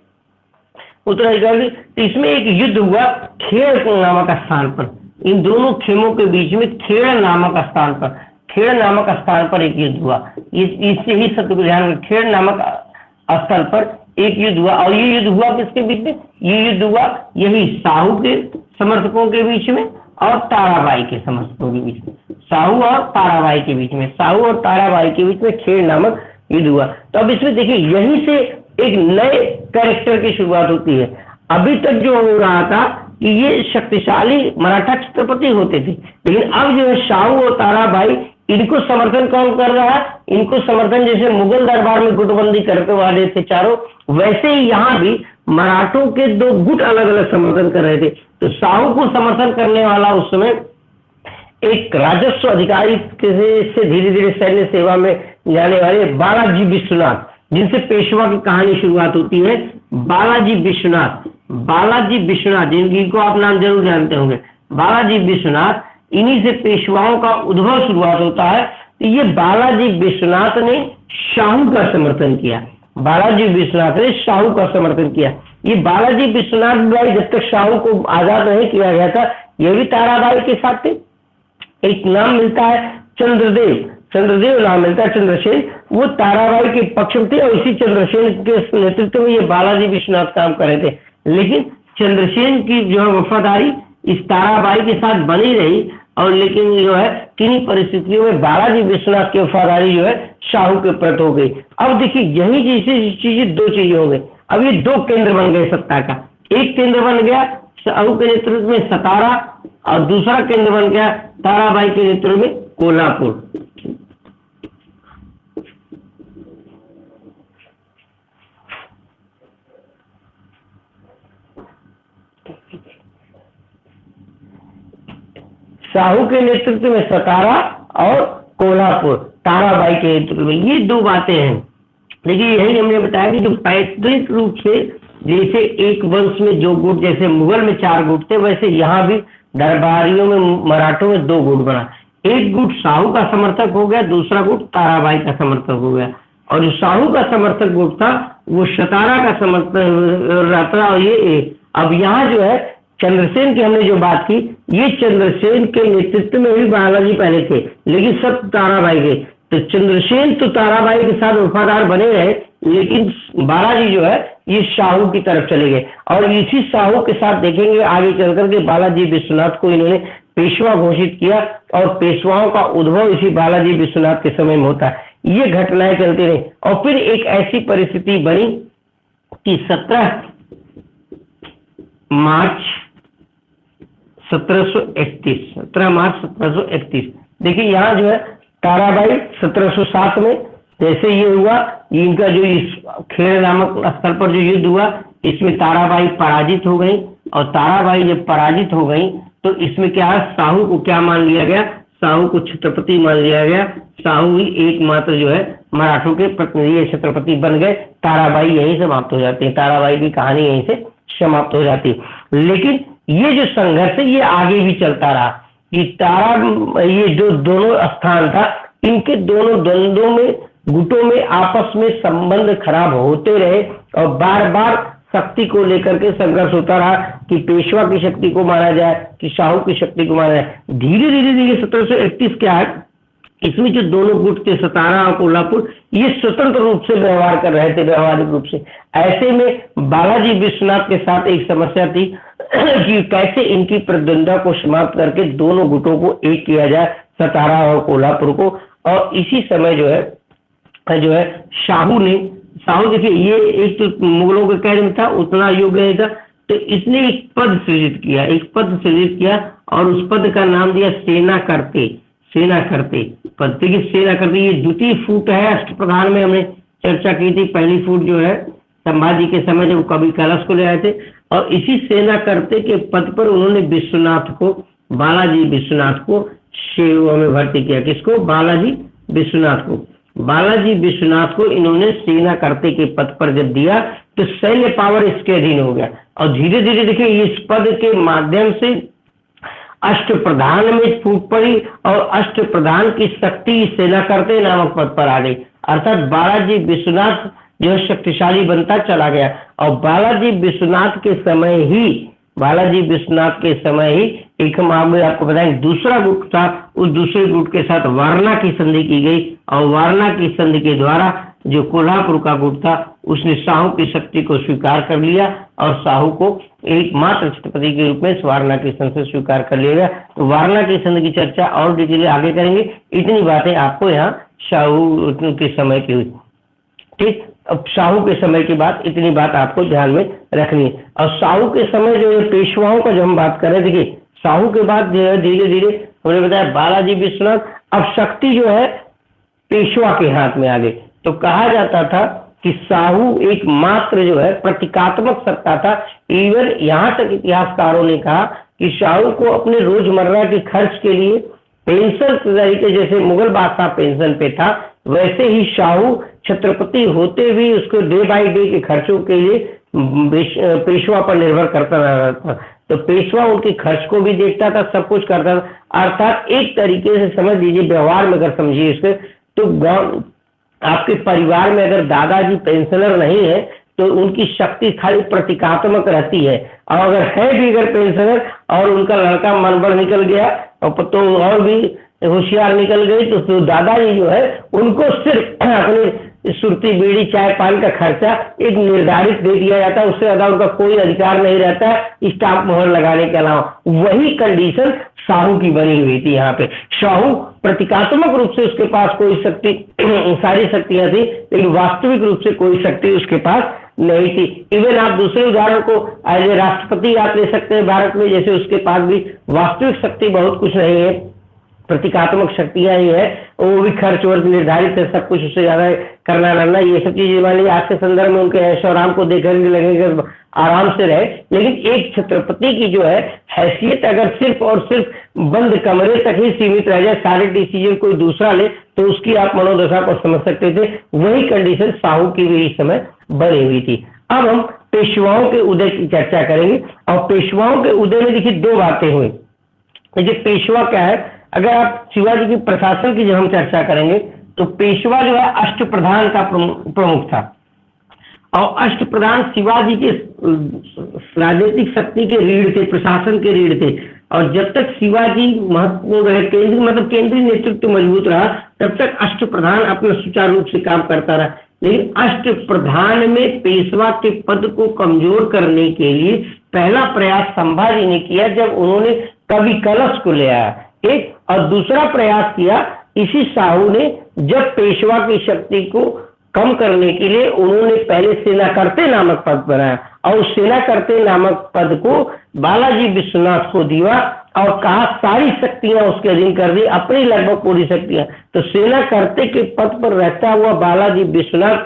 उत्तराधिकारी, इसमें एक युद्ध हुआ खेड़ नामक स्थान पर, इन दोनों खेमों के बीच में खेड़ नामक स्थान पर, खेड़ नामक स्थान पर एक युद्ध हुआ। इससे ही सत्य को ध्यान में, खेड़ नामक स्थल पर एक युद्ध हुआ। और ये युद्ध हुआ किसके बीच में? ये युद्ध हुआ यही साहू के समर्थकों के बीच में और ताराबाई के समर्थकों के बीच में, साहू और ताराबाई के बीच में, साहू और ताराबाई के बीच में खेड़ नामक युद्ध हुआ। तो अब इसमें देखिए यहीं से एक नए कैरेक्टर की शुरुआत होती है। अभी तक जो हो रहा था कि ये शक्तिशाली मराठा छत्रपति होते थे, लेकिन अब जो है साहू और ताराबाई, इनको समर्थन कौन कर रहा है? इनको समर्थन जैसे मुगल दरबार में गुटबंदी करते वाले थे चारों, वैसे ही यहाँ भी मराठों के दो गुट अलग अलग समर्थन कर रहे थे। तो साहू को समर्थन करने वाला उस समय एक राजस्व अधिकारी से धीरे धीरे सैन्य सेवा में जाने वाले बालाजी विश्वनाथ, जिनसे पेशवा की कहानी शुरुआत होती है। बालाजी विश्वनाथ, बालाजी विश्वनाथ जिनको आप नाम जरूर जानते होंगे, बालाजी विश्वनाथ, इन्हीं से पेशवाओं का उद्भव शुरुआत होता है। तो ये बालाजी विश्वनाथ ने साहू का समर्थन किया, बालाजी विश्वनाथ ने साहू का समर्थन किया। ये बालाजी विश्वनाथ भाई जब तक साहू को आजाद नहीं किया गया था, ये भी ताराबाई के साथ थे। एक नाम मिलता है चंद्रदेव, चंद्रदेव नाम मिलता है, चंद्रसेन, वो ताराबाई के पक्ष में थे और इसी चंद्रसेन के नेतृत्व में ये बालाजी विश्वनाथ काम कर रहे थे। लेकिन चंद्रसेन की जो है वफादारी इस ताराबाई के साथ बनी रही, और लेकिन जो है किन्हीं परिस्थितियों में बालाजी विश्वनाथ की वफादारी जो है साहू के प्रति हो गई। अब देखिए यही जैसी चीजें दो चीजें हो गई। अब ये दो केंद्र बन गए सत्ता का, एक केंद्र बन गया साहू के नेतृत्व में सतारा और दूसरा केंद्र बन गया ताराबाई के नेतृत्व में कोल्हापुर। साहू के नेतृत्व में सतारा और कोल्हापुर ताराबाई के नेतृत्व में, ये दो बातें हैं। लेकिन यही हमने बताया कि जो पैतृक रूप से जैसे एक वंश में जो गुट, जैसे मुगल में 4 गुट थे, वैसे यहाँ भी दरबारियों में मराठों में 2 गुट बना। एक गुट साहू का समर्थक हो गया, दूसरा गुट ताराबाई का समर्थक हो गया। और जो साहू का समर्थक गुट था वो सतारा का समर्थक रहता। और ये अब यहाँ जो है चंद्रसेन की हमने जो बात की, ये चंद्रसेन के नेतृत्व में भी बालाजी पहले थे, लेकिन सब ताराबाई के। तो चंद्रसेन तो ताराबाई के साथ वफादार बने रहे, लेकिन बालाजी जो है ये साहू की तरफ चले गए। और इसी साहू के साथ देखेंगे आगे चल करके बालाजी विश्वनाथ को इन्होंने पेशवा घोषित किया, और पेशवाओं का उद्भव इसी बालाजी विश्वनाथ के समय में होता है। ये घटनाएं चलती रही, और फिर एक ऐसी परिस्थिति बनी कि 17 मार्च 1731 देखिए यहाँ जो है ताराबाई 1707 में जैसे ये हुआ, इनका जो इस खेड़ नामक स्थल पर जो युद्ध हुआ, इसमें ताराबाई पराजित हो गई। और ताराबाई जब पराजित हो गई तो इसमें क्या है, साहू को क्या मान लिया गया? साहू को छत्रपति मान लिया गया। साहू ही एकमात्र जो है मराठों के प्रतिनिधि छत्रपति बन गए। ताराबाई यहीं समाप्त हो जाती है, ताराबाई की कहानी यहीं से समाप्त हो जाती है। लेकिन ये जो संघर्ष है ये आगे भी चलता रहा कि ये जो दोनों स्थान था, इनके दोनों द्वंद्वों में, गुटों में आपस में संबंध खराब होते रहे, और बार बार शक्ति को लेकर के संघर्ष होता रहा कि पेशवा की शक्ति को माना जाए कि साहू की शक्ति को माना जाए। धीरे धीरे 1731 क्या है, इसमें जो दोनों गुट थे सतारा और कोल्हापुर, ये स्वतंत्र रूप से व्यवहार कर रहे थे, व्यवहारिक रूप से। ऐसे में बालाजी विश्वनाथ के साथ एक समस्या थी कि कैसे इनकी प्रतिद्वंद्विता को समाप्त करके दोनों गुटों को एक किया जाए, सतारा और कोल्हापुर को। और इसी समय जो है साहू देखिए, ये एक तो मुगलों के कैद में था, उतना योग्य नहीं था, तो इसने एक पद सृजित किया और उस पद का नाम दिया सेना करते पद। देखिए सेना करते, ये द्वितीय फूट है। अष्टप्रधान में हमने चर्चा की थी, पहली फूट जो है संभाजी के समय जब कवि कलश को ले आए थे, और इसी सेना करते के पद पर उन्होंने बालाजी विश्वनाथ को सेवा में भर्ती किया। किसको? बालाजी विश्वनाथ को इन्होंने सेना करते के पद पर जब दिया तो सैन्य पावर इसके अधीन हो गया, और धीरे धीरे देखिए इस पद के माध्यम से अष्टप्रधान में फूट पड़ी, और अष्टप्रधान की शक्ति सेना करते नामक पद पर आ गई। अर्थात बालाजी विश्वनाथ जो शक्तिशाली बनता चला गया। और बालाजी विश्वनाथ के समय ही एक हम आपको बताएंगे दूसरा गुट था, उस दूसरे गुट के साथ वारणा की संधि की गई, और वारणा की संधि के द्वारा जो कोल्हापुर का गुट था उसने साहू की शक्ति को स्वीकार कर लिया, और साहू को एकमात्र छत्रपति के रूप में वारणा की संधि से स्वीकार कर लिया गया। तो वारणा की संधि की चर्चा और डिटेल आगे करेंगे। इतनी बातें आपको यहाँ शाहू के समय की हुई, ठीक। अब शाहू के समय की बात, इतनी बात आपको ध्यान में रखनी है। और शाहू के समय जो है पेशवाओं का जो हम बात करें, देखिए साहू के बाद जो है धीरे धीरे हमने बताया बालाजी विश्वनाथ, अब शक्ति जो है पेशवा के हाथ में आ गई। तो कहा जाता था कि साहू एकमात्र जो है प्रतीकात्मक सत्ता था। इवन यहाँ तक इतिहासकारों ने कहा कि साहू को अपने रोजमर्रा के खर्च के लिए पेंशन तरीके, जैसे मुगल बादशाह पेंशन पे था, वैसे ही साहू छत्रपति होते भी उसको डे बाय डे के खर्चों के लिए पेशवा पर निर्भर करता रहा था। तो पेशवा उनके खर्च को भी देखता था, सब कुछ करता था। अर्थात एक तरीके से समझ लीजिए, व्यवहार में अगर समझिए इसके, तो गांव आपके परिवार में अगर दादाजी पेंशनर नहीं है तो उनकी शक्ति खाली प्रतीकात्मक रहती है, और अगर है भी अगर पेंशनर और उनका लड़का मनबड़ निकल गया तो और भी होशियार निकल गई, तो दादाजी जो है उनको सिर्फ अपने सुरती बीड़ी चाय पान का खर्चा एक निर्धारित दे दिया जाता है, उससे ज्यादा उनका कोई अधिकार नहीं रहता है स्टाम्प मोहर लगाने के अलावा। वही कंडीशन साहू की बनी हुई थी। यहाँ पे साहू प्रतीकात्मक रूप से उसके पास कोई शक्ति सारी शक्तियां थी, लेकिन वास्तविक रूप से कोई शक्ति उसके पास नहीं थी। इवन आप दूसरे उदाहरण को एज ए राष्ट्रपति आप ले सकते हैं भारत में, जैसे उसके पास भी वास्तविक शक्ति बहुत कुछ नहीं है, प्रतीकात्मक शक्तियां ही है, वो भी खर्च वर्च निर्धारित है, सब कुछ उससे ज्यादा करना लड़ना, ये सब चीजें मान लीजिए आज के संदर्भ में उनके ऐशोआराम को देखने लगेगा आराम से रहे। लेकिन एक छत्रपति की जो है हैसियत अगर सिर्फ और सिर्फ बंद कमरे तक ही सीमित रह जाए, सारे डिसीजन कोई दूसरा ले, तो उसकी आप मनोदशा को समझ सकते थे। वही कंडीशन साहू की भी इस समय बनी हुई थी। अब हम पेशवाओं के उदय की चर्चा करेंगे, और पेशवाओं के उदय में देखिए दो बातें हुई। देखिए पेशवा क्या है, अगर आप शिवाजी की प्रशासन की जब हम चर्चा करेंगे तो पेशवा जो है अष्टप्रधान का प्रमुख था, और अष्टप्रधान शिवाजी के राजनीतिक शक्ति के रीढ़ थे, प्रशासन के रीढ़ थे। और जब तक शिवाजी महत्वपूर्ण रहे, केंद्रीय नेतृत्व मजबूत रहा, तब तक अष्टप्रधान अपने सुचारू रूप से काम करता रहा। लेकिन अष्टप्रधान में पेशवा के पद को कमजोर करने के लिए पहला प्रयास संभाजी ने किया जब उन्होंने कवि कलश को ले आया, एक, और दूसरा प्रयास किया इसी साहू ने जब पेशवा की शक्ति को कम करने के लिए उन्होंने पहले सेना करते नामक पद बनाया, और उस सेना करते नामक पद को बालाजी विश्वनाथ को दिया, और कहा सारी शक्तियां उसके अधीन कर दी, अपनी लगभग पूरी शक्तियां। तो सेना करते के पद पर रहता हुआ बालाजी विश्वनाथ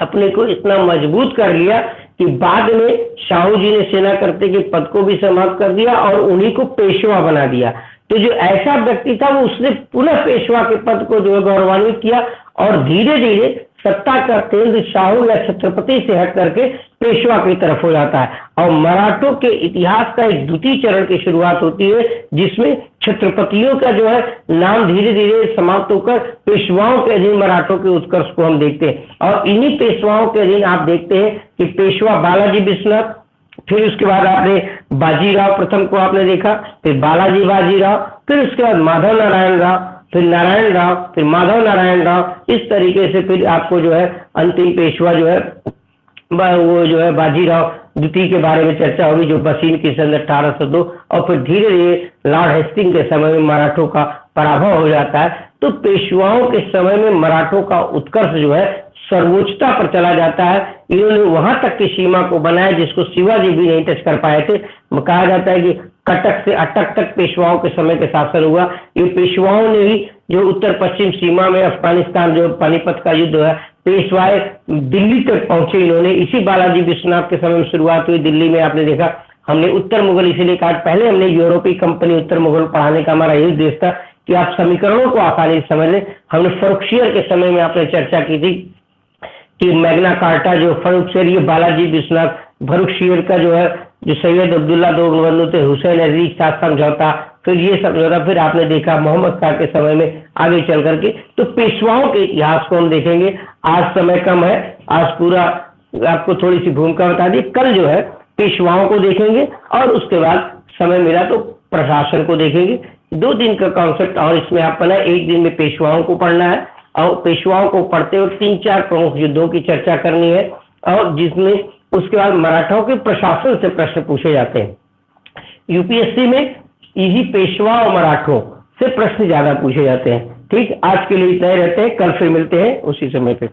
अपने को इतना मजबूत कर लिया कि बाद में साहू जी ने सेना करते के पद को भी समाप्त कर दिया और उन्हीं को पेशवा बना दिया। तो जो ऐसा व्यक्ति था वो उसने पुनः पेशवा के पद को जो है गौरवान्वित किया, और धीरे धीरे सत्ता का केंद्र साहू या छत्रपति से हट करके पेशवा की तरफ हो जाता है। और मराठों के इतिहास का एक द्वितीय चरण की शुरुआत होती है, जिसमें छत्रपतियों का जो है नाम धीरे धीरे समाप्त होकर पेशवाओं के अधीन मराठों के उत्कर्ष को हम देखते हैं। और इन्हीं पेशवाओं के अधीन आप देखते हैं कि पेशवा बालाजी विश्वनाथ, फिर उसके बाद आपने बाजीराव प्रथम को आपने देखा, फिर बालाजी बाजीराव, फिर उसके बाद माधव नारायण राव, फिर नारायण राव, फिर माधव नारायण राव, इस तरीके से फिर आपको जो है अंतिम पेशवा जो है वो जो है बाजीराव द्वितीय के बारे में चर्चा होगी, जो बसीन की सन 1802, और फिर धीरे धीरे लॉर्ड हेस्टिंग के समय में मराठों का पराभव हो जाता है। तो पेशवाओं के समय में मराठों का उत्कर्ष जो है सर्वोच्चता पर चला जाता है। इन्होंने वहां तक की सीमा को बनाया जिसको शिवाजी भी नहीं टच कर पाए थे। कहा जाता है कि कटक से अटक तक पेशवाओं के समय के शासन हुआ। ये पेशवाओं ने ही जो उत्तर पश्चिम सीमा में अफगानिस्तान जो पानीपत का युद्ध है, पेशवाए दिल्ली तक पहुंचे इन्होंने। इसी बालाजी विश्वनाथ के समय में शुरुआत हुई दिल्ली में। आपने देखा हमने उत्तर मुगल इसीलिए कहा, पहले हमने यूरोपीय कंपनी उत्तर मुगल पढ़ाने का हमारा यही उद्देश्य था कि आप समीकरणों को आसानी से समझ लें। हमने फर्रुखशियर के समय में आपने चर्चा की थी कि मैग्ना कार्टा जो फर्रुखशियर, ये बालाजी विश्वनाथ, फर्रुखशियर का जो है जो सैयद अब्दुल्ला दो बंधु थे, हुसैन अजीज साथ समझौता, फिर ये समझौता, फिर आपने देखा मोहम्मद शाह के समय में आगे चल करके। तो पेशवाओं के इतिहास को हम देखेंगे। आज समय कम है, आज पूरा आपको थोड़ी सी भूमिका बता दी। कल जो है पेशवाओं को देखेंगे और उसके बाद समय मिला तो प्रशासन को देखेंगे। 2 दिन का कॉन्सेप्ट और इसमें आप पढ़ना, एक दिन में पेशवाओं को पढ़ना है और पेशवाओं को पढ़ते हुए 3-4 प्रमुख युद्धों की चर्चा करनी है, और जिसमें उसके बाद मराठाओं के प्रशासन से प्रश्न पूछे जाते हैं। यूपीएससी में इसी पेशवा और मराठों से प्रश्न ज्यादा पूछे जाते हैं। ठीक, आज के लिए इतना ही रहते हैं, कल फिर मिलते हैं उसी समय पे।